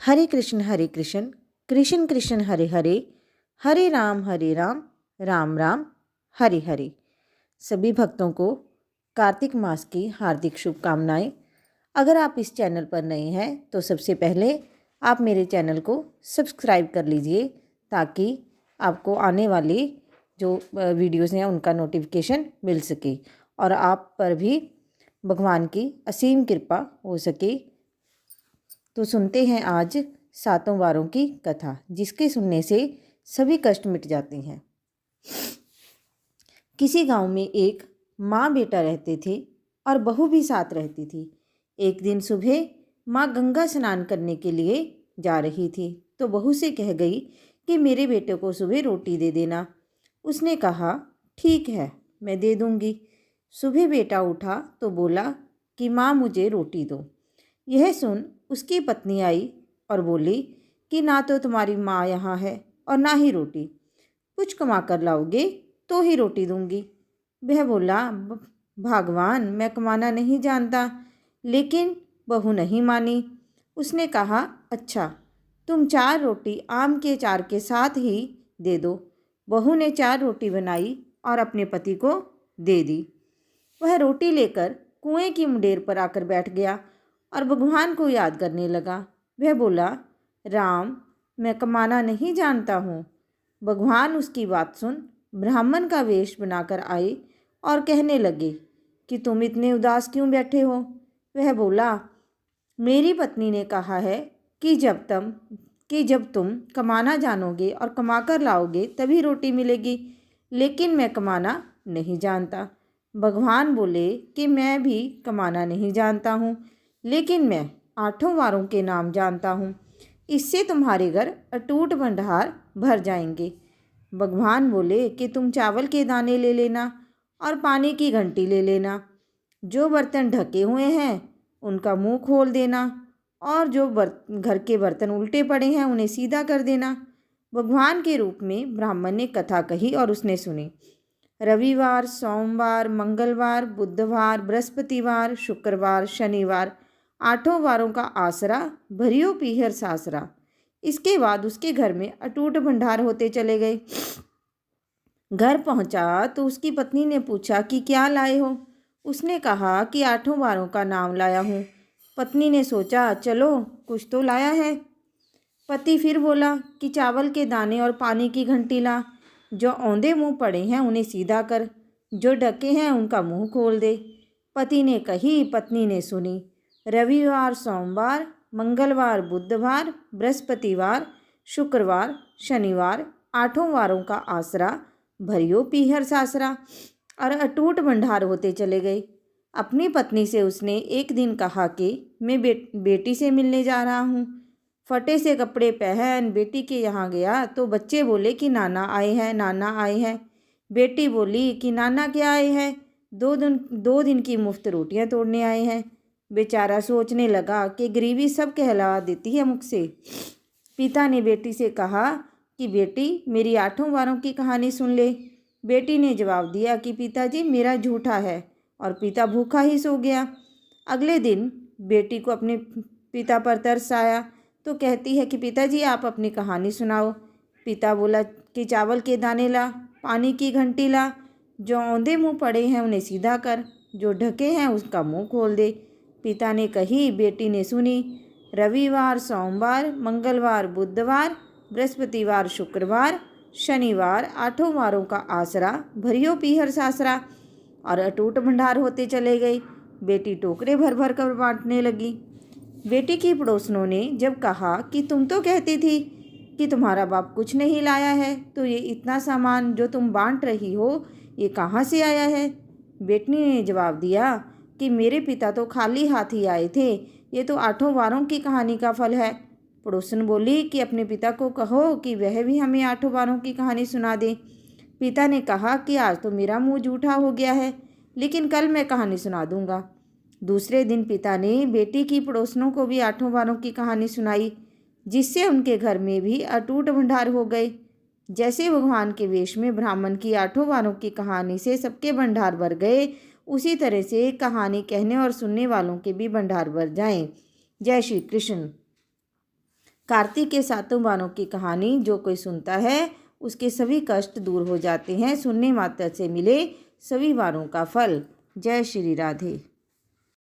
हरे कृष्ण कृष्ण कृष्ण हरे हरे, हरे राम राम राम हरे हरे। सभी भक्तों को कार्तिक मास की हार्दिक शुभकामनाएं। अगर आप इस चैनल पर नए हैं तो सबसे पहले आप मेरे चैनल को सब्सक्राइब कर लीजिए ताकि आपको आने वाली जो वीडियोस हैं उनका नोटिफिकेशन मिल सके और आप पर भी भगवान की असीम कृपा हो सके। तो सुनते हैं आज सातों वारों की कथा, जिसके सुनने से सभी कष्ट मिट जाते हैं। किसी गांव में एक माँ बेटा रहते थे और बहू भी साथ रहती थी। एक दिन सुबह माँ गंगा स्नान करने के लिए जा रही थी तो बहू से कह गई कि मेरे बेटे को सुबह रोटी दे देना। उसने कहा ठीक है, मैं दे दूंगी। सुबह बेटा उठा तो बोला कि माँ मुझे रोटी दो। यह सुन उसकी पत्नी आई और बोली कि ना तो तुम्हारी माँ यहाँ है और ना ही रोटी, कुछ कमा कर लाओगे तो ही रोटी दूंगी। वह बोला भगवान, मैं कमाना नहीं जानता। लेकिन बहू नहीं मानी। उसने कहा अच्छा, तुम 4 रोटी आम के अचार के साथ ही दे दो। बहू ने 4 रोटी बनाई और अपने पति को दे दी। वह रोटी लेकर कुएं की मुंडेर पर आकर बैठ गया और भगवान को याद करने लगा। वह बोला राम, मैं कमाना नहीं जानता हूँ। भगवान उसकी बात सुन ब्राह्मण का वेश बनाकर आए और कहने लगे कि तुम इतने उदास क्यों बैठे हो। वह बोला मेरी पत्नी ने कहा है कि जब तुम कमाना जानोगे और कमाकर लाओगे तभी रोटी मिलेगी, लेकिन मैं कमाना नहीं जानता। भगवान बोले कि मैं भी कमाना नहीं जानता हूँ, लेकिन मैं 8 वारों के नाम जानता हूँ। इससे तुम्हारे घर अटूट भंडार भर जाएंगे। भगवान बोले कि तुम चावल के दाने ले लेना और पानी की घंटी ले लेना। जो बर्तन ढके हुए हैं उनका मुंह खोल देना और जो घर के बर्तन उल्टे पड़े हैं उन्हें सीधा कर देना। भगवान के रूप में ब्राह्मण ने कथा कही और उसने सुनी। रविवार, सोमवार, मंगलवार, बुधवार, बृहस्पतिवार, शुक्रवार, शनिवार 8 वारों का आसरा भरियो पीहर सासरा। इसके बाद उसके घर में अटूट भंडार होते चले गए। घर पहुंचा तो उसकी पत्नी ने पूछा कि क्या लाए हो। उसने कहा कि 8 वारों का नाम लाया हूँ। पत्नी ने सोचा चलो कुछ तो लाया है। पति फिर बोला कि चावल के दाने और पानी की घंटी ला। जो औंधे मुंह पड़े हैं उन्हें सीधा कर, जो ढके हैं उनका मुंह खोल दे। पति ने कही, पत्नी ने सुनी। रविवार, सोमवार, मंगलवार, बुधवार, बृहस्पतिवार, शुक्रवार, शनिवार 8 वारों का आसरा भरियो पीहर सासरा और अटूट भंडार होते चले गए। अपनी पत्नी से उसने एक दिन कहा कि मैं बेटी से मिलने जा रहा हूँ। फटे से कपड़े पहन बेटी के यहाँ गया तो बच्चे बोले कि नाना आए हैं, नाना आए हैं। बेटी बोली कि नाना क्या आए हैं, 2 दिन की मुफ्त रोटियां तोड़ने आए हैं। बेचारा सोचने लगा कि गरीबी सब कहला देती है मुख से। पिता ने बेटी से कहा कि बेटी मेरी 8 वारों की कहानी सुन ले। बेटी ने जवाब दिया कि पिताजी मेरा झूठा है, और पिता भूखा ही सो गया। अगले दिन बेटी को अपने पिता पर तरस आया तो कहती है कि पिताजी आप अपनी कहानी सुनाओ। पिता बोला कि चावल के दाने ला, पानी की घंटी ला, जो औंधे मुंह पड़े हैं उन्हें सीधा कर, जो ढके हैं उसका मुंह खोल दे। पिता ने कही, बेटी ने सुनी। रविवार, सोमवार, मंगलवार, बुधवार, बृहस्पतिवार, शुक्रवार, शनिवार 8 वारों का आसरा भरियो पीहर सासरा और अटूट भंडार होते चले गए। बेटी टोकरे भर भर कर बांटने लगी। बेटी की पड़ोसनों ने जब कहा कि तुम तो कहती थी कि तुम्हारा बाप कुछ नहीं लाया है, तो ये इतना सामान जो तुम बांट रही हो ये कहाँ से आया है। बेटी ने जवाब दिया कि मेरे पिता तो खाली हाथ ही आए थे, ये तो 8 वारों की कहानी का फल है। पड़ोसन बोली कि अपने पिता को कहो कि वह भी हमें 8 वारों की कहानी सुना दे। पिता ने कहा कि आज तो मेरा मुंह जूठा हो गया है, लेकिन कल मैं कहानी सुना दूंगा। दूसरे दिन पिता ने बेटी की पड़ोसनों को भी 8 वारों की कहानी सुनाई, जिससे उनके घर में भी अटूट भंडार हो गए। जैसे भगवान के वेश में ब्राह्मण की 8 वारों की कहानी से सबके भंडार भर गए, उसी तरह से कहानी कहने और सुनने वालों के भी भंडार भर जाएं। जय श्री कृष्ण। कार्तिक के सातों बारों की कहानी जो कोई सुनता है उसके सभी कष्ट दूर हो जाते हैं। सुनने मात्र से मिले सभी बारों का फल। जय श्री राधे।